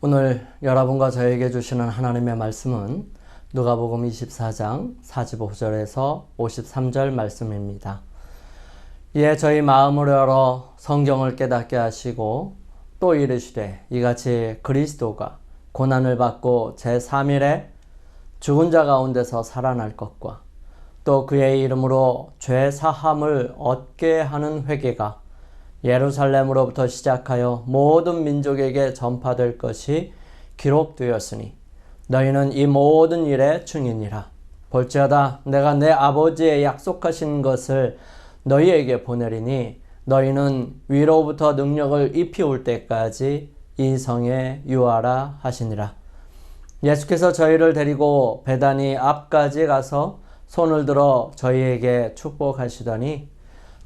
오늘 여러분과 저에게 주시는 하나님의 말씀은 누가복음 24장 45절에서 53절 말씀입니다. 이에 저희 마음을 열어 성경을 깨닫게 하시고 또 이르시되 이같이 그리스도가 고난을 받고 제3일에 죽은 자 가운데서 살아날 것과 또 그의 이름으로 죄 사함을 얻게 하는 회개가 예루살렘으로부터 시작하여 모든 민족에게 전파될 것이 기록되었으니 너희는 이 모든 일의 증인이라. 볼지어다 내가 내 아버지의 약속하신 것을 너희에게 보내리니 너희는 위로부터 능력을 입히올 때까지 이 성에 유하라 하시니라. 예수께서 저희를 데리고 베다니 앞까지 가서 손을 들어 저희에게 축복하시더니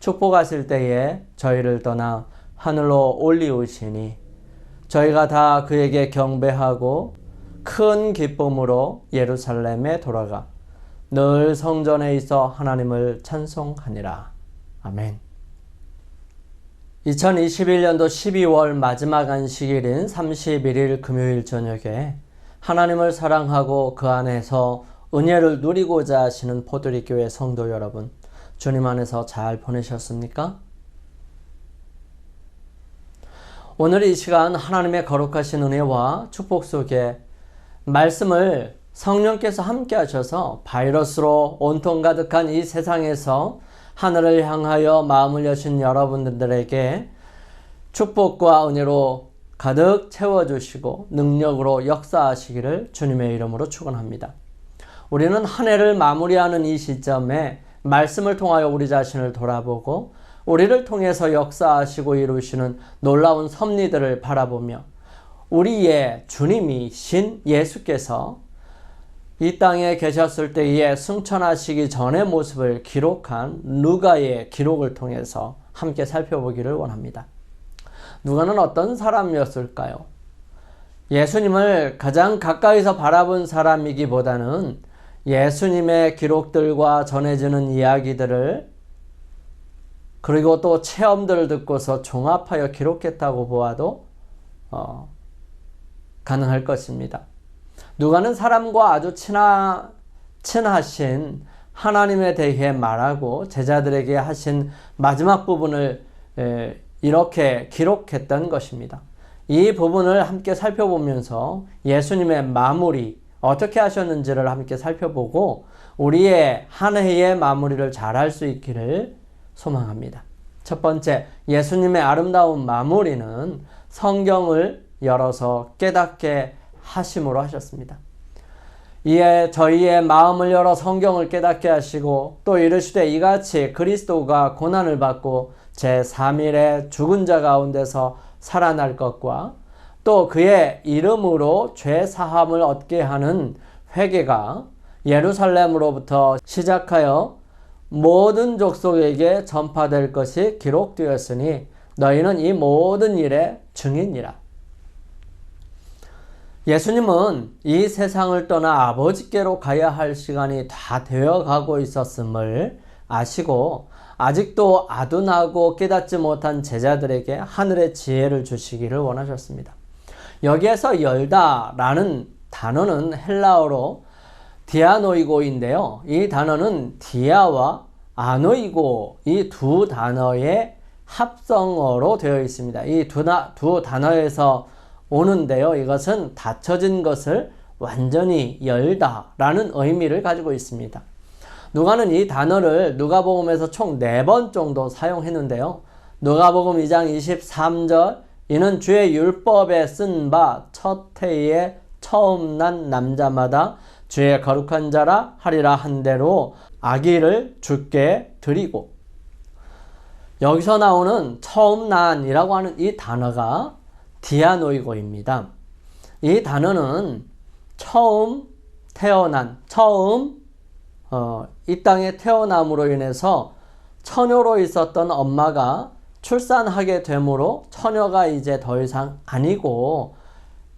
축복하실 때에 저희를 떠나 하늘로 올리우시니 저희가 다 그에게 경배하고 큰 기쁨으로 예루살렘에 돌아가 늘 성전에 있어 하나님을 찬송하니라. 아멘. 2021년도 12월 마지막 안식일인 31일 금요일 저녁에 하나님을 사랑하고 그 안에서 은혜를 누리고자 하시는 포도리교회 성도 여러분, 주님 안에서 잘 보내셨습니까? 오늘 이 시간 하나님의 거룩하신 은혜와 축복 속에 말씀을 성령께서 함께 하셔서 바이러스로 온통 가득한 이 세상에서 하늘을 향하여 마음을 여신 여러분들에게 축복과 은혜로 가득 채워주시고 능력으로 역사하시기를 주님의 이름으로 축원합니다. 우리는 한 해를 마무리하는 이 시점에 말씀을 통하여 우리 자신을 돌아보고 우리를 통해서 역사하시고 이루시는 놀라운 섭리들을 바라보며 우리의 주님이신 예수께서 이 땅에 계셨을 때에 승천하시기 전의 모습을 기록한 누가의 기록을 통해서 함께 살펴보기를 원합니다. 누가는 어떤 사람이었을까요? 예수님을 가장 가까이서 바라본 사람이기보다는 예수님의 기록들과 전해지는 이야기들을 그리고 또 체험들을 듣고서 종합하여 기록했다고 보아도 가능할 것입니다. 누가는 사람과 아주 친하신 하나님에 대해 말하고 제자들에게 하신 마지막 부분을 이렇게 기록했던 것입니다. 이 부분을 함께 살펴보면서 예수님의 마무리 어떻게 하셨는지를 함께 살펴보고 우리의 한 해의 마무리를 잘할 수 있기를 소망합니다. 첫 번째, 예수님의 아름다운 마무리는 성경을 열어서 깨닫게 하심으로 하셨습니다. 이에 저희의 마음을 열어 성경을 깨닫게 하시고 또 이르시되 이같이 그리스도가 고난을 받고 제3일에 죽은 자 가운데서 살아날 것과 또 그의 이름으로 죄 사함을 얻게 하는 회개가 예루살렘으로부터 시작하여 모든 족속에게 전파될 것이 기록되었으니 너희는 이 모든 일의 증인이라. 예수님은 이 세상을 떠나 아버지께로 가야 할 시간이 다 되어가고 있었음을 아시고 아직도 아둔하고 깨닫지 못한 제자들에게 하늘의 지혜를 주시기를 원하셨습니다. 여기에서 열다라는 단어는 헬라어로 디아노이고인데요. 이 단어는 디아와 아노이고 이 두 단어의 합성어로 되어 있습니다. 이 두 단어에서 오는데요. 이것은 닫혀진 것을 완전히 열다라는 의미를 가지고 있습니다. 누가는 이 단어를 누가복음에서 총 4번 정도 사용했는데요. 누가복음 2장 23절 이는 주의 율법에 쓴 바 첫 해에 처음 난 남자마다 주의 거룩한 자라 하리라 한 대로 아기를 주께 드리고, 여기서 나오는 처음 난이라고 하는 이 단어가 디아노이고입니다. 이 단어는 처음 태어난, 이 땅에 태어남으로 인해서 처녀로 있었던 엄마가 출산하게 되므로 처녀가 이제 더 이상 아니고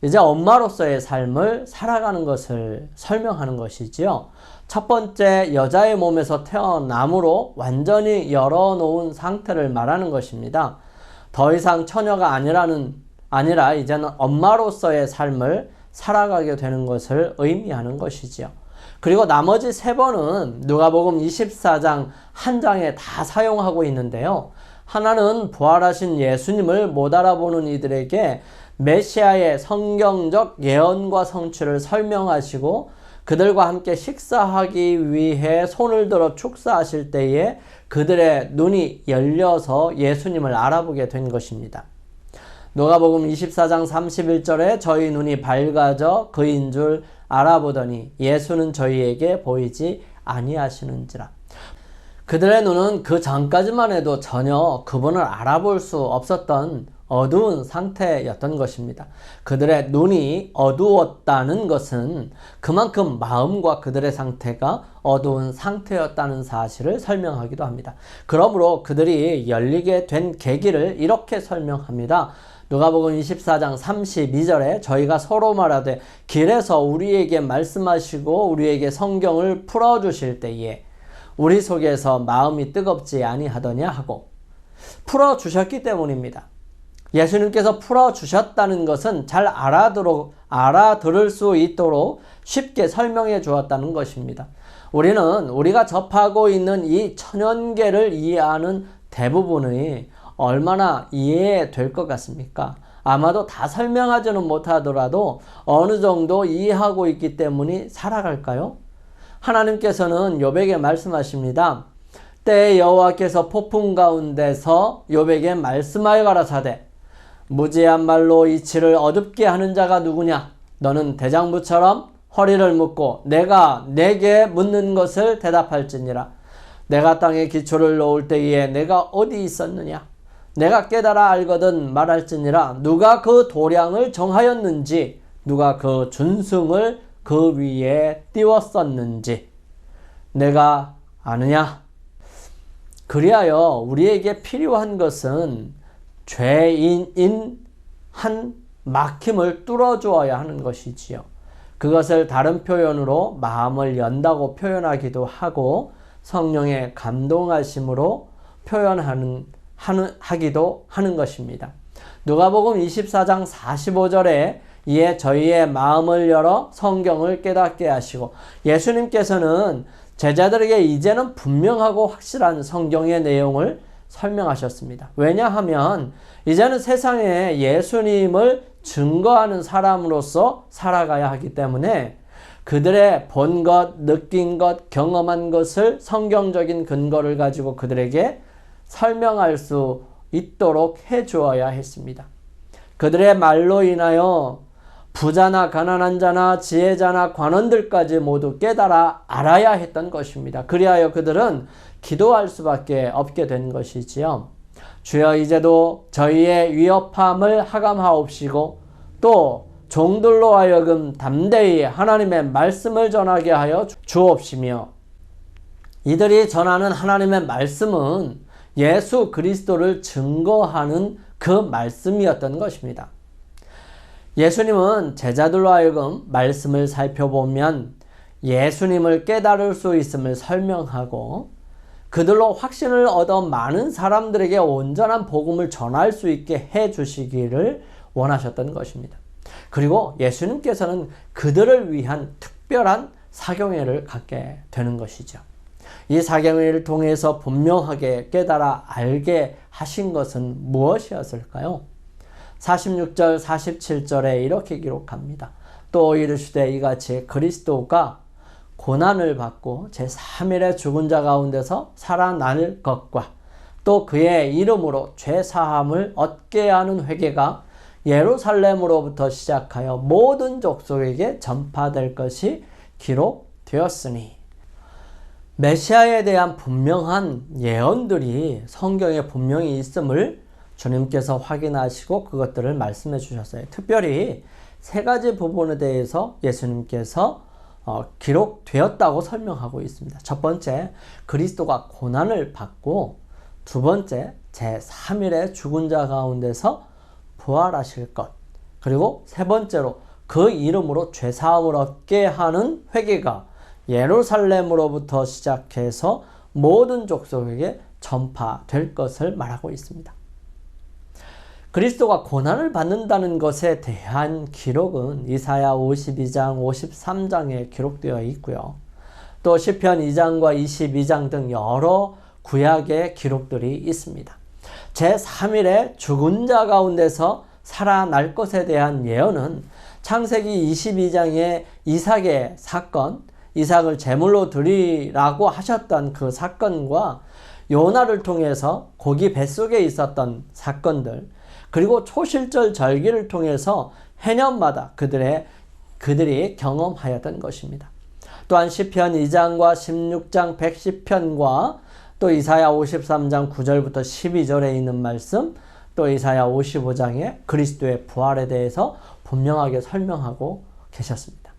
이제 엄마로서의 삶을 살아가는 것을 설명하는 것이지요. 첫 번째, 여자의 몸에서 태어남으로 완전히 열어놓은 상태를 말하는 것입니다. 더 이상 처녀가 아니라는 아니라 이제는 엄마로서의 삶을 살아가게 되는 것을 의미하는 것이지요. 그리고 나머지 3번은 누가복음 24장 한 장에 다 사용하고 있는데요. 하나는 부활하신 예수님을 못 알아보는 이들에게 메시아의 성경적 예언과 성취를 설명하시고 그들과 함께 식사하기 위해 손을 들어 축사하실 때에 그들의 눈이 열려서 예수님을 알아보게 된 것입니다. 누가복음 24장 31절에 저희 눈이 밝아져 그인 줄 알아보더니 예수는 저희에게 보이지 아니하시는지라. 그들의 눈은 그 전까지만 해도 전혀 그분을 알아볼 수 없었던 어두운 상태였던 것입니다. 그들의 눈이 어두웠다는 것은 그만큼 마음과 그들의 상태가 어두운 상태였다는 사실을 설명하기도 합니다. 그러므로 그들이 열리게 된 계기를 이렇게 설명합니다. 누가복음 24장 32절에 저희가 서로 말하되 길에서 우리에게 말씀하시고 우리에게 성경을 풀어주실 때에 우리 속에서 마음이 뜨겁지 아니하더냐 하고 풀어주셨기 때문입니다. 예수님께서 풀어주셨다는 것은 잘 알아들을 수 있도록 쉽게 설명해 주었다는 것입니다. 우리는 우리가 접하고 있는 이 천연계를 이해하는 대부분이 얼마나 이해될 것 같습니까? 아마도 다 설명하지는 못하더라도 어느 정도 이해하고 있기 때문에 살아갈까요? 하나님께서는 욥에게 말씀하십니다. 때에 여호와께서 폭풍 가운데서 욥에게 말씀하여 가라사대 무지한 말로 이치를 어둡게 하는 자가 누구냐? 너는 대장부처럼 허리를 묶고 내가 내게 묻는 것을 대답할지니라. 내가 땅에 기초를 놓을 때에 내가 어디 있었느냐? 내가 깨달아 알거든 말할지니라. 누가 그 도량을 정하였는지 누가 그 준승을 그 위에 띄웠었는지 내가 아느냐? 그리하여 우리에게 필요한 것은 죄인인 한 막힘을 뚫어주어야 하는 것이지요. 그것을 다른 표현으로 마음을 연다고 표현하기도 하고 성령의 감동하심으로 하기도 하는 것입니다. 누가복음 24장 45절에 이에 저희의 마음을 열어 성경을 깨닫게 하시고 예수님께서는 제자들에게 이제는 분명하고 확실한 성경의 내용을 설명하셨습니다. 왜냐하면 이제는 세상에 예수님을 증거하는 사람으로서 살아가야 하기 때문에 그들의 본 것, 느낀 것, 경험한 것을 성경적인 근거를 가지고 그들에게 설명할 수 있도록 해주어야 했습니다. 그들의 말로 인하여 부자나 가난한 자나 지혜자나 관원들까지 모두 깨달아 알아야 했던 것입니다. 그리하여 그들은 기도할 수밖에 없게 된 것이지요. 주여 이제도 저희의 위협함을 하감하옵시고 또 종들로 하여금 담대히 하나님의 말씀을 전하게 하여 주옵시며 이들이 전하는 하나님의 말씀은 예수 그리스도를 증거하는 그 말씀이었던 것입니다. 예수님은 제자들로 하여금 말씀을 살펴보면 예수님을 깨달을 수 있음을 설명하고 그들로 확신을 얻어 많은 사람들에게 온전한 복음을 전할 수 있게 해주시기를 원하셨던 것입니다. 그리고 예수님께서는 그들을 위한 특별한 사경회를 갖게 되는 것이죠. 이 사경회를 통해서 분명하게 깨달아 알게 하신 것은 무엇이었을까요? 46절 47절에 이렇게 기록합니다. 또 이르시되 이같이 그리스도가 고난을 받고 제3일에 죽은 자 가운데서 살아날 것과 또 그의 이름으로 죄사함을 얻게 하는 회개가 예루살렘으로부터 시작하여 모든 족속에게 전파될 것이 기록되었으니 메시아에 대한 분명한 예언들이 성경에 분명히 있음을 주님께서 확인하시고 그것들을 말씀해 주셨어요. 특별히 3가지 부분에 대해서 예수님께서 기록되었다고 설명하고 있습니다. 첫 번째, 그리스도가 고난을 받고 두 번째, 제3일에 죽은 자 가운데서 부활하실 것 그리고 세 번째로 그 이름으로 죄사함을 얻게 하는 회개가 예루살렘으로부터 시작해서 모든 족속에게 전파될 것을 말하고 있습니다. 그리스도가 고난을 받는다는 것에 대한 기록은 이사야 52장, 53장에 기록되어 있고요. 또 시편 2장과 22장 등 여러 구약의 기록들이 있습니다. 제3일에 죽은 자 가운데서 살아날 것에 대한 예언은 창세기 22장의 이삭의 사건, 이삭을 제물로 드리라고 하셨던 그 사건과 요나를 통해서 고기 뱃속에 있었던 사건들, 그리고 초실절 절기를 통해서 해년마다 그들이 경험하였던 것입니다. 또한 시편 2장과 16장 110편과 또 이사야 53장 9절부터 12절에 있는 말씀, 또 이사야 55장에 그리스도의 부활에 대해서 분명하게 설명하고 계셨습니다.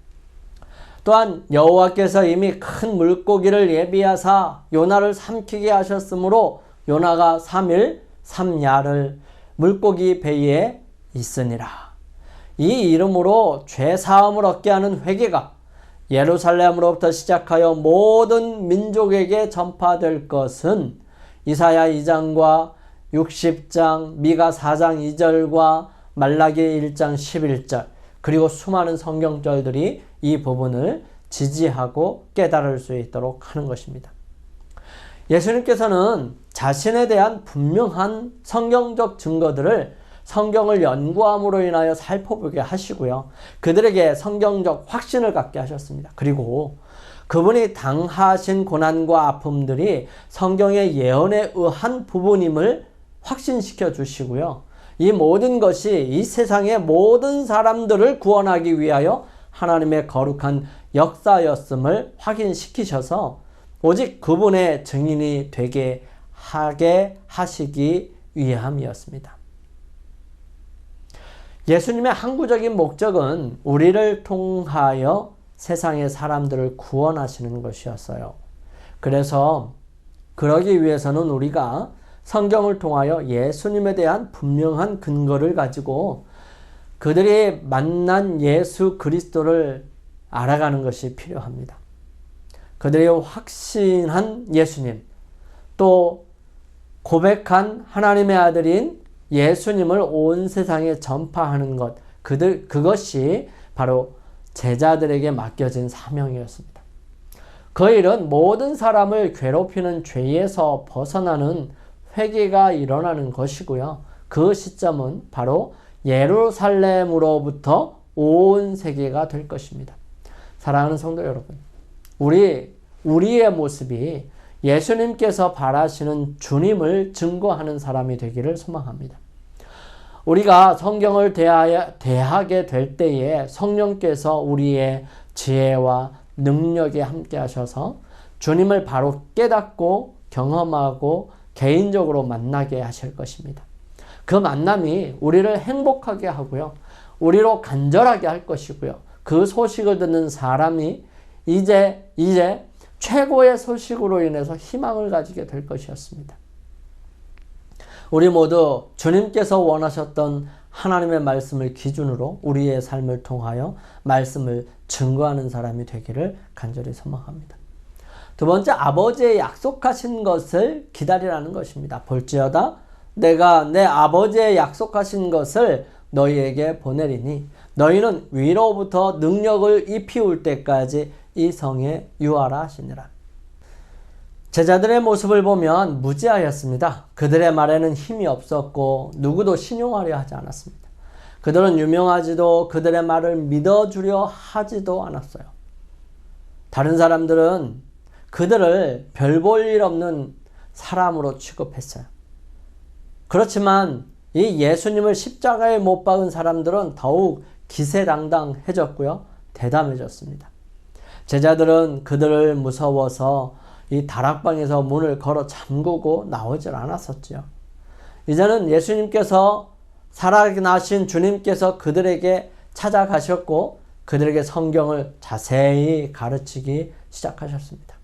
또한 여호와께서 이미 큰 물고기를 예비하사 요나를 삼키게 하셨으므로 요나가 3일 3야를 물고기 배에 있으니라. 이 이름으로 죄사함을 얻게 하는 회개가 예루살렘으로부터 시작하여 모든 민족에게 전파될 것은 이사야 2장과 60장, 미가 4장 2절과 말라기 1장 11절, 그리고 수많은 성경절들이 이 부분을 지지하고 깨달을 수 있도록 하는 것입니다. 예수님께서는 자신에 대한 분명한 성경적 증거들을 성경을 연구함으로 인하여 살펴보게 하시고요. 그들에게 성경적 확신을 갖게 하셨습니다. 그리고 그분이 당하신 고난과 아픔들이 성경의 예언에 의한 부분임을 확신시켜 주시고요. 이 모든 것이 이 세상의 모든 사람들을 구원하기 위하여 하나님의 거룩한 역사였음을 확인시키셔서 오직 그분의 증인이 되게 하게 하시기 위함이었습니다. 예수님의 항구적인 목적은 우리를 통하여 세상의 사람들을 구원하시는 것이었어요. 그래서 그러기 위해서는 우리가 성경을 통하여 예수님에 대한 분명한 근거를 가지고 그들이 만난 예수 그리스도를 알아가는 것이 필요합니다. 그들이 확신한 예수님, 또 고백한 하나님의 아들인 예수님을 온 세상에 전파하는 것, 그것이 바로 제자들에게 맡겨진 사명이었습니다. 그 일은 모든 사람을 괴롭히는 죄에서 벗어나는 회개가 일어나는 것이고요. 그 시점은 바로 예루살렘으로부터 온 세계가 될 것입니다. 사랑하는 성도 여러분, 우리의 모습이 예수님께서 바라시는 주님을 증거하는 사람이 되기를 소망합니다. 우리가 성경을 대하게 될 때에 성령께서 우리의 지혜와 능력에 함께 하셔서 주님을 바로 깨닫고 경험하고 개인적으로 만나게 하실 것입니다. 그 만남이 우리를 행복하게 하고요. 우리로 간절하게 할 것이고요. 그 소식을 듣는 사람이 이제 최고의 소식으로 인해서 희망을 가지게 될 것이었습니다. 우리 모두 주님께서 원하셨던 하나님의 말씀을 기준으로 우리의 삶을 통하여 말씀을 증거하는 사람이 되기를 간절히 소망합니다. 두 번째, 아버지의 약속하신 것을 기다리라는 것입니다. 볼지어다 내가 내 아버지의 약속하신 것을 너희에게 보내리니 너희는 위로부터 능력을 입히울 때까지 이 성에 유하라 하시니라. 제자들의 모습을 보면 무지하였습니다. 그들의 말에는 힘이 없었고 누구도 신용하려 하지 않았습니다. 그들은 유명하지도 그들의 말을 믿어주려 하지도 않았어요. 다른 사람들은 그들을 별 볼 일 없는 사람으로 취급했어요. 그렇지만 이 예수님을 십자가에 못 박은 사람들은 더욱 기세당당해졌고요. 대담해졌습니다. 제자들은 그들을 무서워서 이 다락방에서 문을 걸어 잠그고 나오질 않았었죠. 이제는 예수님께서 살아나신 주님께서 그들에게 찾아가셨고 그들에게 성경을 자세히 가르치기 시작하셨습니다.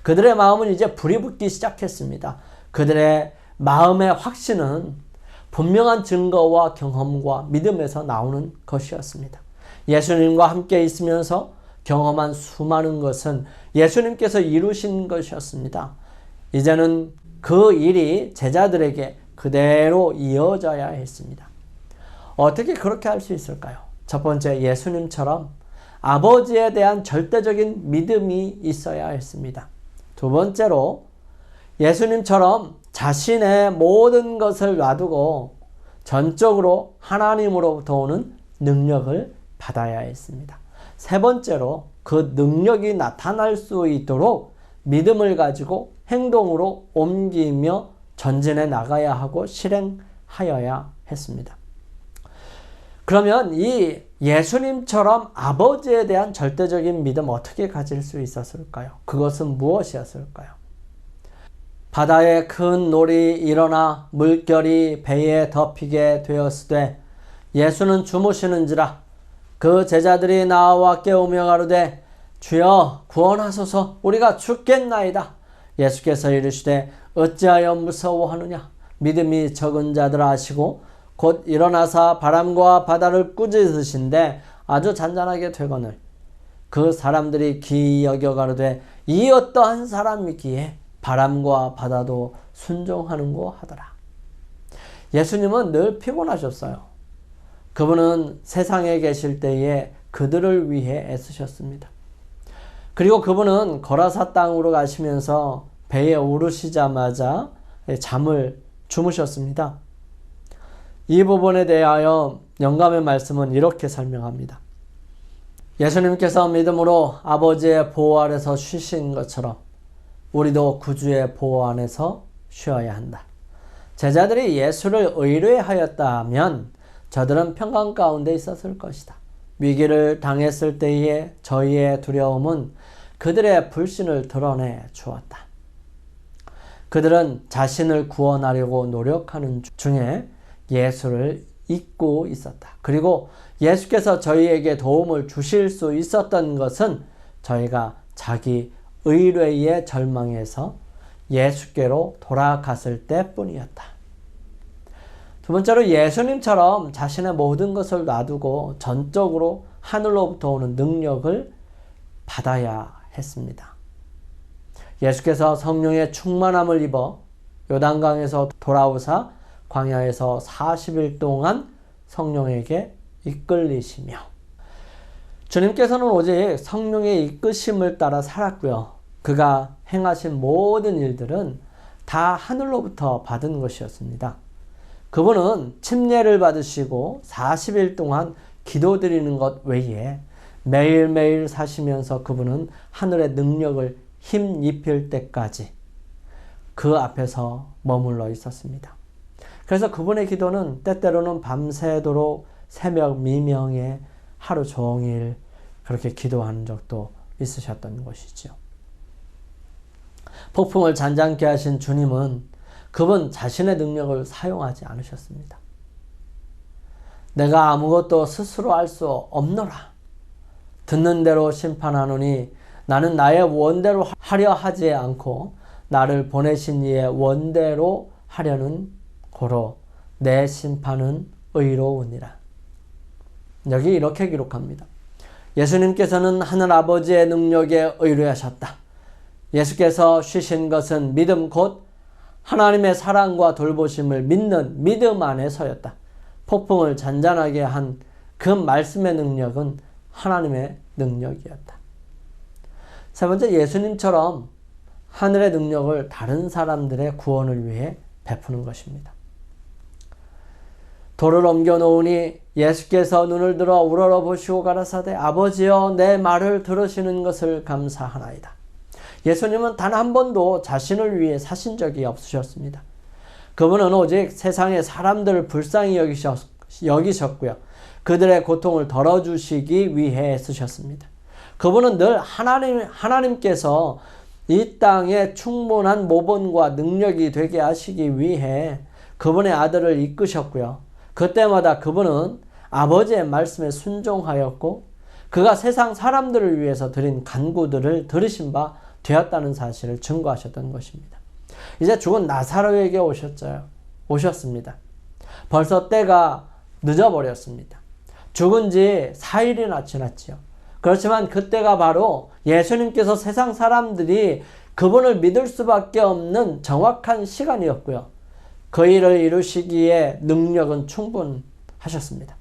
그들의 마음은 이제 불이 붙기 시작했습니다. 그들의 마음의 확신은 분명한 증거와 경험과 믿음에서 나오는 것이었습니다. 예수님과 함께 있으면서 경험한 수많은 것은 예수님께서 이루신 것이었습니다. 이제는 그 일이 제자들에게 그대로 이어져야 했습니다. 어떻게 그렇게 할 수 있을까요? 첫 번째, 예수님처럼 아버지에 대한 절대적인 믿음이 있어야 했습니다. 두 번째로, 예수님처럼 자신의 모든 것을 놔두고 전적으로 하나님으로부터 오는 능력을 받아야 했습니다. 세 번째로, 그 능력이 나타날 수 있도록 믿음을 가지고 행동으로 옮기며 전진해 나가야 하고 실행하여야 했습니다. 그러면 이 예수님처럼 아버지에 대한 절대적인 믿음 어떻게 가질 수 있었을까요? 그것은 무엇이었을까요? 바다에 큰 놀이 일어나 물결이 배에 덮이게 되었을 때 예수는 주무시는지라 그 제자들이 나와 깨우며 가로되 주여 구원하소서 우리가 죽겠나이다. 예수께서 이르시되 어찌하여 무서워하느냐 믿음이 적은 자들아 하시고 곧 일어나사 바람과 바다를 꾸짖으신데 아주 잔잔하게 되거늘 그 사람들이 기이 여겨 가로되 이 어떠한 사람이기에 바람과 바다도 순종하는고 하더라. 예수님은 늘 피곤하셨어요. 그분은 세상에 계실 때에 그들을 위해 애쓰셨습니다. 그리고 그분은 거라사 땅으로 가시면서 배에 오르시자마자 잠을 주무셨습니다. 이 부분에 대하여 영감의 말씀은 이렇게 설명합니다. 예수님께서 믿음으로 아버지의 보호 아래서 쉬신 것처럼 우리도 구주의 보호 안에서 쉬어야 한다. 제자들이 예수를 의뢰하였다면 저들은 평강 가운데 있었을 것이다. 위기를 당했을 때의 저희의 두려움은 그들의 불신을 드러내 주었다. 그들은 자신을 구원하려고 노력하는 중에 예수를 잊고 있었다. 그리고 예수께서 저희에게 도움을 주실 수 있었던 것은 저희가 자기 의뢰의 절망에서 예수께로 돌아갔을 때뿐이었다. 두 번째로 예수님처럼 자신의 모든 것을 놔두고 전적으로 하늘로부터 오는 능력을 받아야 했습니다. 예수께서 성령의 충만함을 입어 요단강에서 돌아오사 광야에서 40일 동안 성령에게 이끌리시며 주님께서는 오직 성령의 이끄심을 따라 살았고요. 그가 행하신 모든 일들은 다 하늘로부터 받은 것이었습니다. 그분은 침례를 받으시고 40일 동안 기도드리는 것 외에 매일매일 사시면서 그분은 하늘의 능력을 힘입힐 때까지 그 앞에서 머물러 있었습니다. 그래서 그분의 기도는 때때로는 밤새도록 새벽 미명에 하루 종일 그렇게 기도하는 적도 있으셨던 것이죠. 폭풍을 잔잔케 하신 주님은 그분 자신의 능력을 사용하지 않으셨습니다. 내가 아무것도 스스로 할 수 없노라. 듣는 대로 심판하노니 나는 나의 원대로 하려 하지 않고 나를 보내신 이의 원대로 하려는 고로 내 심판은 의로우니라. 여기 이렇게 기록합니다. 예수님께서는 하늘 아버지의 능력에 의뢰하셨다. 예수께서 쉬신 것은 믿음 곧 하나님의 사랑과 돌보심을 믿는 믿음 안에서였다. 폭풍을 잔잔하게 한 그 말씀의 능력은 하나님의 능력이었다. 세 번째, 예수님처럼 하늘의 능력을 다른 사람들의 구원을 위해 베푸는 것입니다. 돌을 옮겨 놓으니 예수께서 눈을 들어 우러러 보시고 가라사대 아버지여 내 말을 들으시는 것을 감사하나이다. 예수님은 단 한 번도 자신을 위해 사신 적이 없으셨습니다. 그분은 오직 세상의 사람들을 불쌍히 여기셨고요. 그들의 고통을 덜어주시기 위해 애쓰셨습니다. 그분은 늘 하나님께서 이 땅에 충분한 모본과 능력이 되게 하시기 위해 그분의 아들을 이끄셨고요. 그때마다 그분은 아버지의 말씀에 순종하였고 그가 세상 사람들을 위해서 드린 간구들을 들으신 바 되었다는 사실을 증거하셨던 것입니다. 이제 죽은 나사로에게 오셨습니다. 벌써 때가 늦어버렸습니다. 죽은 지 4일이나 지났지요. 그렇지만 그때가 바로 예수님께서 세상 사람들이 그분을 믿을 수밖에 없는 정확한 시간이었고요. 그 일을 이루시기에 능력은 충분하셨습니다.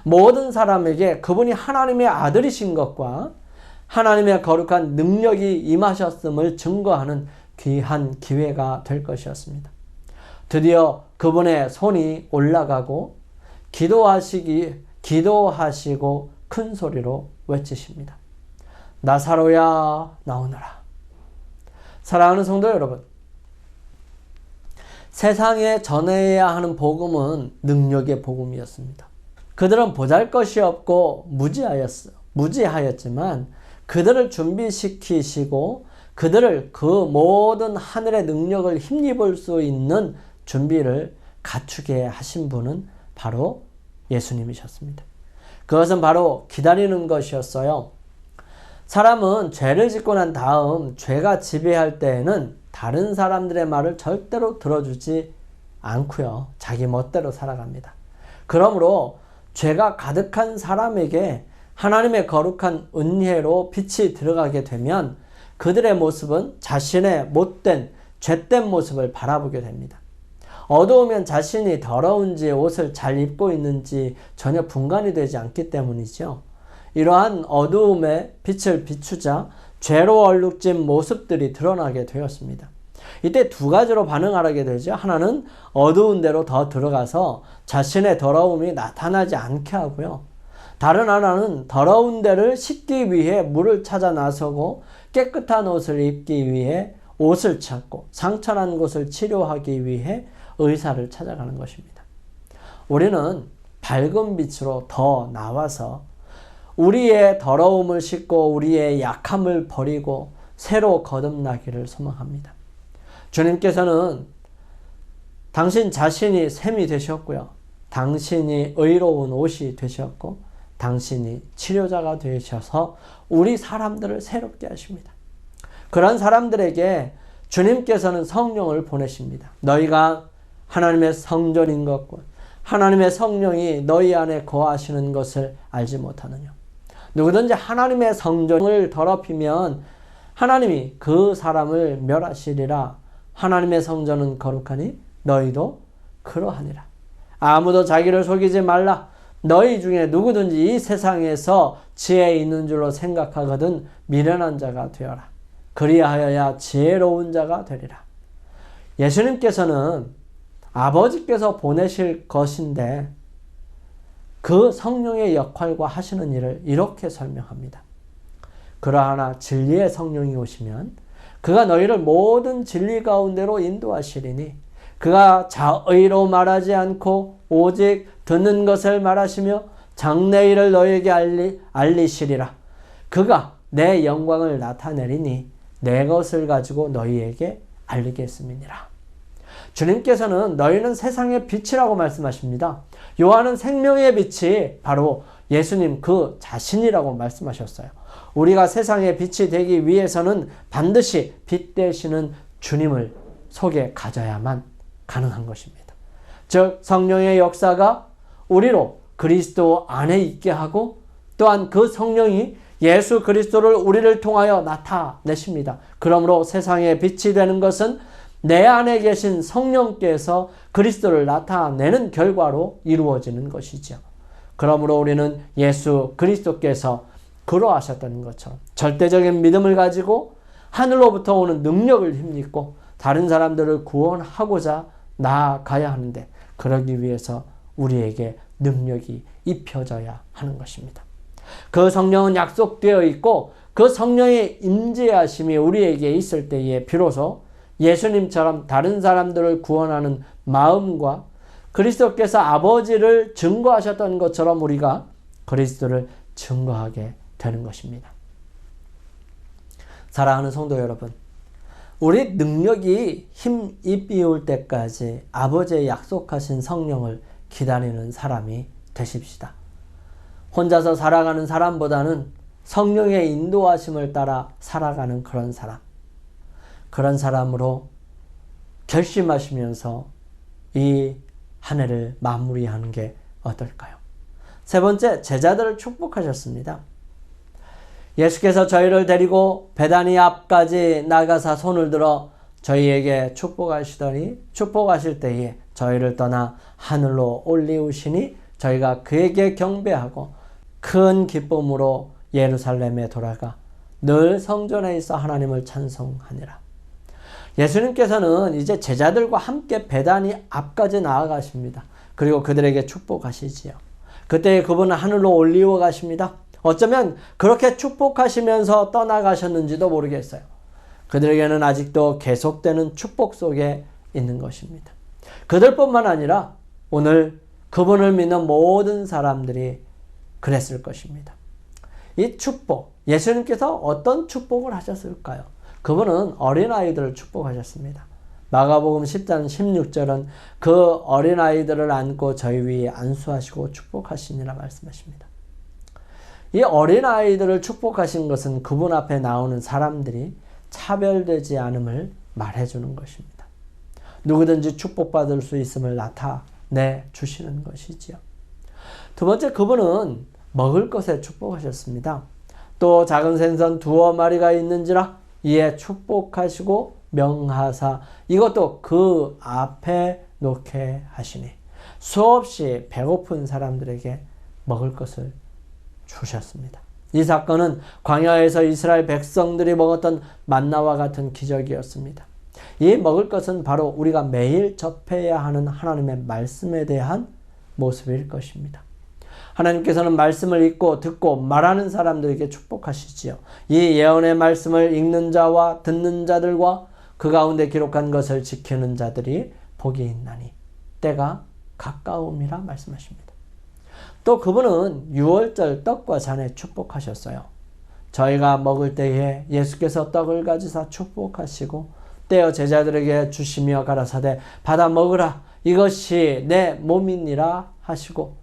모든 사람에게 그분이 하나님의 아들이신 것과 하나님의 거룩한 능력이 임하셨음을 증거하는 귀한 기회가 될 것이었습니다. 드디어 그분의 손이 올라가고 기도하시고 큰 소리로 외치십니다. 나사로야 나오너라. 사랑하는 성도 여러분, 세상에 전해야 하는 복음은 능력의 복음이었습니다. 그들은 보잘것이 없고 무지하였지만 그들을 준비시키시고 그들을 그 모든 하늘의 능력을 힘입을 수 있는 준비를 갖추게 하신 분은 바로 예수님이셨습니다. 그것은 바로 기다리는 것이었어요. 사람은 죄를 짓고 난 다음 죄가 지배할 때에는 다른 사람들의 말을 절대로 들어주지 않고요. 자기 멋대로 살아갑니다. 그러므로 죄가 가득한 사람에게 하나님의 거룩한 은혜로 빛이 들어가게 되면 그들의 모습은 자신의 못된 죄된 모습을 바라보게 됩니다. 어두우면 자신이 더러운지 옷을 잘 입고 있는지 전혀 분간이 되지 않기 때문이죠. 이러한 어두움에 빛을 비추자 죄로 얼룩진 모습들이 드러나게 되었습니다. 이때 두 가지로 반응하게 되죠. 하나는 어두운 데로 더 들어가서 자신의 더러움이 나타나지 않게 하고요. 다른 하나는 더러운 데를 씻기 위해 물을 찾아 나서고 깨끗한 옷을 입기 위해 옷을 찾고 상처난 곳을 치료하기 위해 의사를 찾아가는 것입니다. 우리는 밝은 빛으로 더 나와서 우리의 더러움을 씻고 우리의 약함을 버리고 새로 거듭나기를 소망합니다. 주님께서는 당신 자신이 샘이 되셨고요. 당신이 의로운 옷이 되셨고 당신이 치료자가 되셔서 우리 사람들을 새롭게 하십니다. 그런 사람들에게 주님께서는 성령을 보내십니다. 너희가 하나님의 성전인 것과 하나님의 성령이 너희 안에 거하시는 것을 알지 못하느냐. 누구든지 하나님의 성전을 더럽히면 하나님이 그 사람을 멸하시리라. 하나님의 성전은 거룩하니 너희도 그러하니라. 아무도 자기를 속이지 말라. 너희 중에 누구든지 이 세상에서 지혜 있는 줄로 생각하거든 미련한 자가 되어라. 그리하여야 지혜로운 자가 되리라. 예수님께서는 아버지께서 보내실 것인데 그 성령의 역할과 하시는 일을 이렇게 설명합니다. 그러하나 진리의 성령이 오시면 그가 너희를 모든 진리 가운데로 인도하시리니 그가 자의로 말하지 않고 오직 듣는 것을 말하시며 장래일을 너희에게 알리시리라. 그가 내 영광을 나타내리니 내 것을 가지고 너희에게 알리겠음이니라. 주님께서는 너희는 세상의 빛이라고 말씀하십니다. 요한은 생명의 빛이 바로 예수님 그 자신이라고 말씀하셨어요. 우리가 세상의 빛이 되기 위해서는 반드시 빛 되시는 주님을 속에 가져야만 가능한 것입니다. 즉 성령의 역사가 우리로 그리스도 안에 있게 하고 또한 그 성령이 예수 그리스도를 우리를 통하여 나타내십니다. 그러므로 세상의 빛이 되는 것은 내 안에 계신 성령께서 그리스도를 나타내는 결과로 이루어지는 것이죠. 그러므로 우리는 예수 그리스도께서 그러하셨다는 것처럼 절대적인 믿음을 가지고 하늘로부터 오는 능력을 힘입고 다른 사람들을 구원하고자 나아가야 하는데 그러기 위해서 우리에게 능력이 입혀져야 하는 것입니다. 그 성령은 약속되어 있고 그 성령의 임재하심이 우리에게 있을 때에 비로소 예수님처럼 다른 사람들을 구원하는 마음과 그리스도께서 아버지를 증거하셨던 것처럼 우리가 그리스도를 증거하게 되는 것입니다. 사랑하는 성도 여러분, 우리 능력이 힘입을 때까지 아버지의 약속하신 성령을 기다리는 사람이 되십시다. 혼자서 살아가는 사람보다는 성령의 인도하심을 따라 살아가는 그런 사람으로 결심하시면서 이 한 해를 마무리하는 게 어떨까요? 세 번째, 제자들을 축복하셨습니다. 예수께서 저희를 데리고 베다니 앞까지 나가사 손을 들어 저희에게 축복하시더니 축복하실 때에 저희를 떠나 하늘로 올리우시니 저희가 그에게 경배하고 큰 기쁨으로 예루살렘에 돌아가 늘 성전에 있어 하나님을 찬송하니라. 예수님께서는 이제 제자들과 함께 베다니 앞까지 나아가십니다. 그리고 그들에게 축복하시지요. 그때 그분은 하늘로 올리워 가십니다. 어쩌면 그렇게 축복하시면서 떠나가셨는지도 모르겠어요. 그들에게는 아직도 계속되는 축복 속에 있는 것입니다. 그들뿐만 아니라 오늘 그분을 믿는 모든 사람들이 그랬을 것입니다. 이 축복, 예수님께서 어떤 축복을 하셨을까요? 그분은 어린아이들을 축복하셨습니다. 마가복음 10장 16절은 그 어린아이들을 안고 저희 위에 안수하시고 축복하시니라 말씀하십니다. 이 어린아이들을 축복하신 것은 그분 앞에 나오는 사람들이 차별되지 않음을 말해주는 것입니다. 누구든지 축복받을 수 있음을 나타내 주시는 것이지요. 두 번째, 그분은 먹을 것에 축복하셨습니다. 또 작은 생선 2마리가 있는지라 이에 축복하시고 명하사 이것도 그 앞에 놓게 하시니 수없이 배고픈 사람들에게 먹을 것을 주셨습니다. 이 사건은 광야에서 이스라엘 백성들이 먹었던 만나와 같은 기적이었습니다. 이 먹을 것은 바로 우리가 매일 접해야 하는 하나님의 말씀에 대한 모습일 것입니다. 하나님께서는 말씀을 읽고 듣고 말하는 사람들에게 축복하시지요. 이 예언의 말씀을 읽는 자와 듣는 자들과 그 가운데 기록한 것을 지키는 자들이 복이 있나니 때가 가까움이라 말씀하십니다. 또 그분은 유월절 떡과 잔에 축복하셨어요. 저희가 먹을 때에 예수께서 떡을 가지사 축복하시고 떼어 제자들에게 주시며 가라사대 받아 먹으라 이것이 내 몸이니라 하시고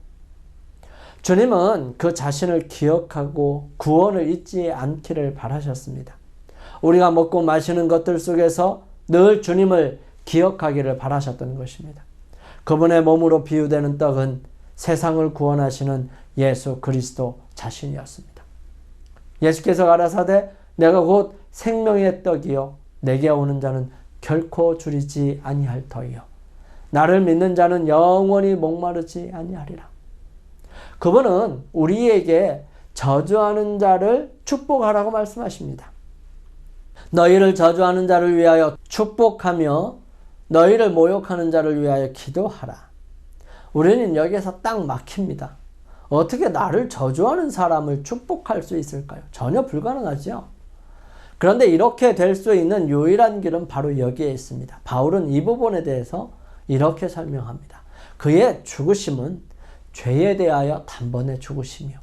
주님은 그 자신을 기억하고 구원을 잊지 않기를 바라셨습니다. 우리가 먹고 마시는 것들 속에서 늘 주님을 기억하기를 바라셨던 것입니다. 그분의 몸으로 비유되는 떡은 세상을 구원하시는 예수 그리스도 자신이었습니다. 예수께서 가라사대 내가 곧 생명의 떡이요 내게 오는 자는 결코 줄이지 아니할 터이요 나를 믿는 자는 영원히 목마르지 아니하리라. 그분은 우리에게 저주하는 자를 축복하라고 말씀하십니다. 너희를 저주하는 자를 위하여 축복하며 너희를 모욕하는 자를 위하여 기도하라. 우리는 여기에서 딱 막힙니다. 어떻게 나를 저주하는 사람을 축복할 수 있을까요? 전혀 불가능하죠. 그런데 이렇게 될 수 있는 유일한 길은 바로 여기에 있습니다. 바울은 이 부분에 대해서 이렇게 설명합니다. 그의 죽으심은 죄에 대하여 단번에 죽으시며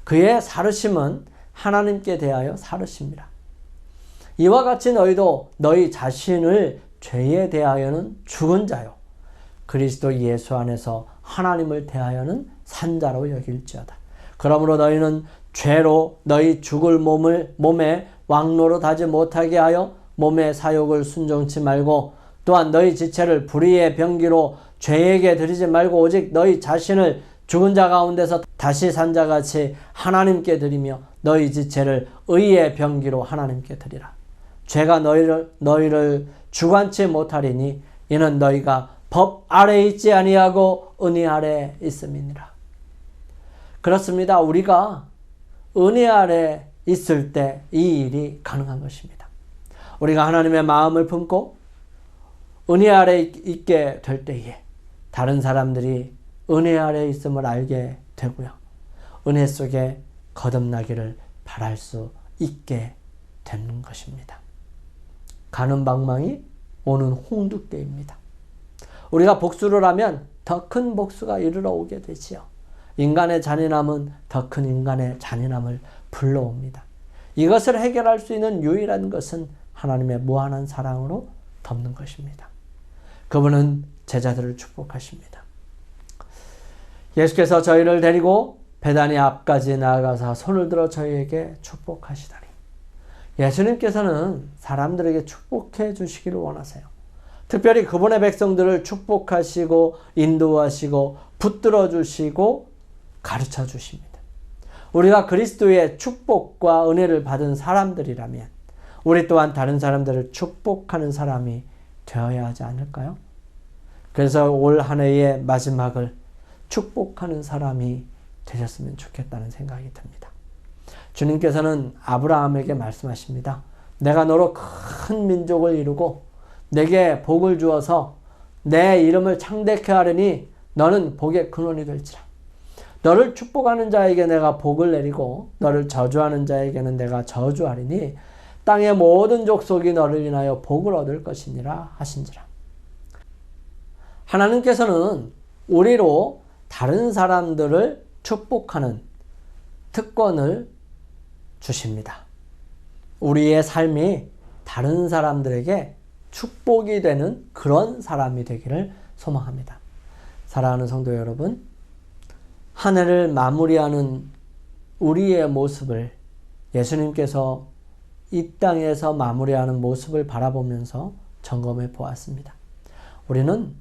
그의 살으심은 하나님께 대하여 살으심이라. 이와 같이 너희도 너희 자신을 죄에 대하여는 죽은 자요 그리스도 예수 안에서 하나님을 대하여는 산 자로 여길지어다. 그러므로 너희는 죄로 너희 죽을 몸에 왕노릇 하지 못하게 하여 몸의 사욕을 순종치 말고 또한 너희 지체를 불의의 병기로 죄에게 드리지 말고 오직 너희 자신을 죽은 자 가운데서 다시 산 자같이 하나님께 드리며 너희 지체를 의의 병기로 하나님께 드리라. 죄가 너희를 주관치 못하리니 이는 너희가 법 아래 있지 아니하고 은혜 아래 있음이니라. 그렇습니다. 우리가 은혜 아래 있을 때 이 일이 가능한 것입니다. 우리가 하나님의 마음을 품고 은혜 아래 있게 될 때에 다른 사람들이 은혜 아래 있음을 알게 되고요. 은혜 속에 거듭나기를 바랄 수 있게 되는 것입니다. 가는 방망이 오는 홍두깨입니다. 우리가 복수를 하면 더 큰 복수가 이르러 오게 되지요. 인간의 잔인함은 더 큰 인간의 잔인함을 불러옵니다. 이것을 해결할 수 있는 유일한 것은 하나님의 무한한 사랑으로 덮는 것입니다. 그분은 제자들을 축복하십니다. 예수께서 저희를 데리고 베다니 앞까지 나아가서 손을 들어 저희에게 축복하시다니. 예수님께서는 사람들에게 축복해 주시기를 원하세요. 특별히 그분의 백성들을 축복하시고 인도하시고 붙들어 주시고 가르쳐 주십니다. 우리가 그리스도의 축복과 은혜를 받은 사람들이라면 우리 또한 다른 사람들을 축복하는 사람이 되어야 하지 않을까요? 그래서 올 한 해의 마지막을 축복하는 사람이 되셨으면 좋겠다는 생각이 듭니다. 주님께서는 아브라함에게 말씀하십니다. 내가 너로 큰 민족을 이루고 내게 복을 주어서 내 이름을 창대케 하려니 너는 복의 근원이 될지라. 너를 축복하는 자에게 내가 복을 내리고 너를 저주하는 자에게는 내가 저주하리니 땅의 모든 족속이 너를 인하여 복을 얻을 것이니라 하신지라. 하나님께서는 우리로 다른 사람들을 축복하는 특권을 주십니다. 우리의 삶이 다른 사람들에게 축복이 되는 그런 사람이 되기를 소망합니다. 사랑하는 성도 여러분, 한 해를 마무리하는 우리의 모습을 예수님께서 이 땅에서 마무리하는 모습을 바라보면서 점검해 보았습니다. 우리는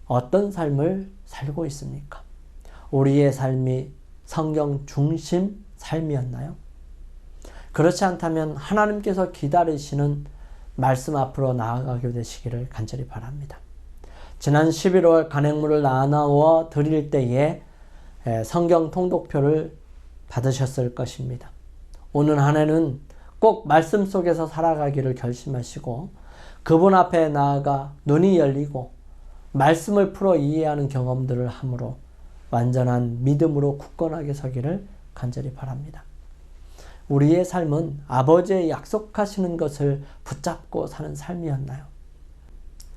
어떤 삶을 살고 있습니까? 우리의 삶이 성경 중심 삶이었나요? 그렇지 않다면 하나님께서 기다리시는 말씀 앞으로 나아가게 되시기를 간절히 바랍니다. 지난 11월 간행물을 나누어 드릴 때에 성경 통독표를 받으셨을 것입니다. 오늘 한 해는 꼭 말씀 속에서 살아가기를 결심하시고 그분 앞에 나아가 눈이 열리고 말씀을 풀어 이해하는 경험들을 함으로 완전한 믿음으로 굳건하게 서기를 간절히 바랍니다. 우리의 삶은 아버지의 약속하시는 것을 붙잡고 사는 삶이었나요?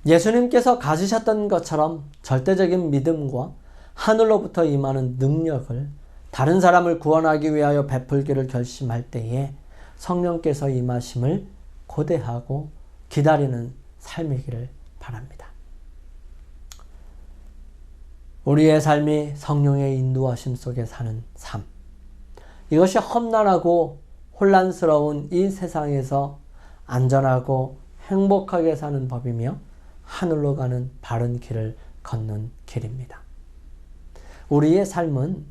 예수님께서 가지셨던 것처럼 절대적인 믿음과 하늘로부터 임하는 능력을 다른 사람을 구원하기 위하여 베풀기를 결심할 때에 성령께서 임하심을 고대하고 기다리는 삶이기를 바랍니다. 우리의 삶이 성령의 인도하심 속에 사는 삶. 이것이 험난하고 혼란스러운 이 세상에서 안전하고 행복하게 사는 법이며 하늘로 가는 바른 길을 걷는 길입니다. 우리의 삶은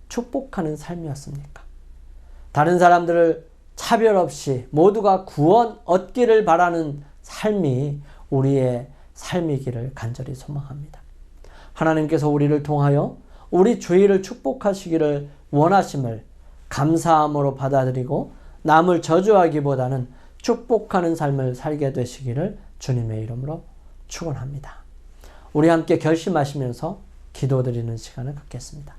축복하는 삶이었습니까? 다른 사람들을 차별 없이 모두가 구원 얻기를 바라는 삶이 우리의 삶이기를 간절히 소망합니다. 하나님께서 우리를 통하여 우리 주위를 축복하시기를 원하심을 감사함으로 받아들이고 남을 저주하기보다는 축복하는 삶을 살게 되시기를 주님의 이름으로 축원합니다. 우리 함께 결심하시면서 기도드리는 시간을 갖겠습니다.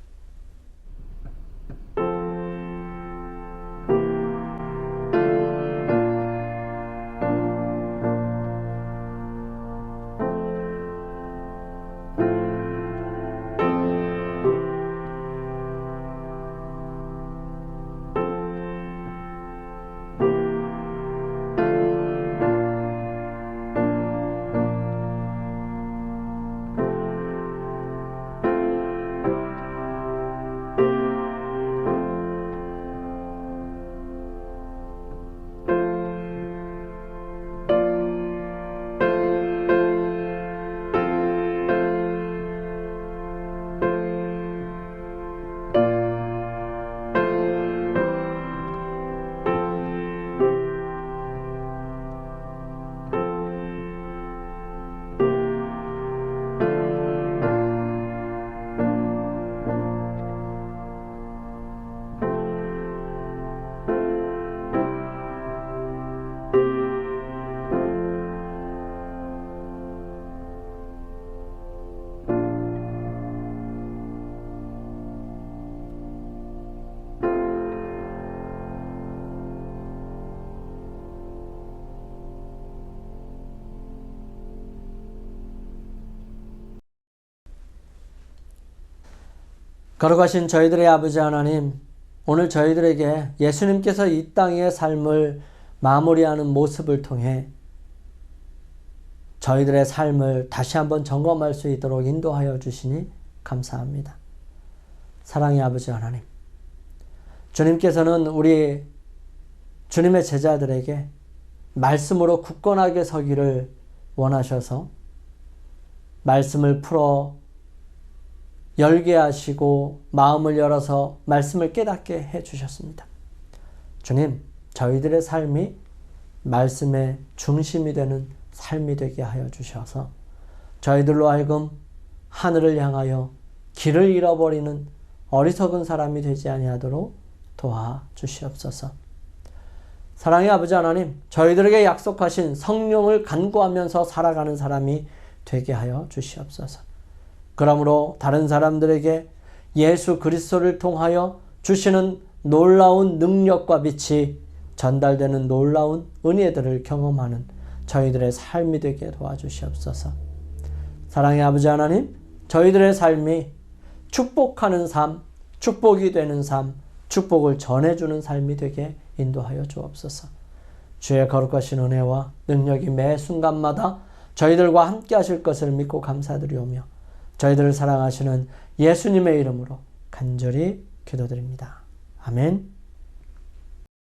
거룩하신 저희들의 아버지 하나님, 오늘 저희들에게 예수님께서 이 땅의 삶을 마무리하는 모습을 통해 저희들의 삶을 다시 한번 점검할 수 있도록 인도하여 주시니 감사합니다. 사랑의 아버지 하나님, 주님께서는 우리 주님의 제자들에게 말씀으로 굳건하게 서기를 원하셔서 말씀을 풀어 열게 하시고 마음을 열어서 말씀을 깨닫게 해 주셨습니다. 주님, 저희들의 삶이 말씀의 중심이 되는 삶이 되게 하여 주셔서 저희들로 하여금 하늘을 향하여 길을 잃어버리는 어리석은 사람이 되지 아니하도록 도와주시옵소서. 사랑의 아버지 하나님, 저희들에게 약속하신 성령을 간구하면서 살아가는 사람이 되게 하여 주시옵소서. 그러므로 다른 사람들에게 예수 그리스도를 통하여 주시는 놀라운 능력과 빛이 전달되는 놀라운 은혜들을 경험하는 저희들의 삶이 되게 도와주시옵소서. 사랑의 아버지 하나님, 저희들의 삶이 축복하는 삶, 축복이 되는 삶, 축복을 전해주는 삶이 되게 인도하여 주옵소서. 주의 거룩하신 은혜와 능력이 매 순간마다 저희들과 함께 하실 것을 믿고 감사드리오며 저희들을 사랑하시는 예수님의 이름으로 간절히 기도드립니다. 아멘.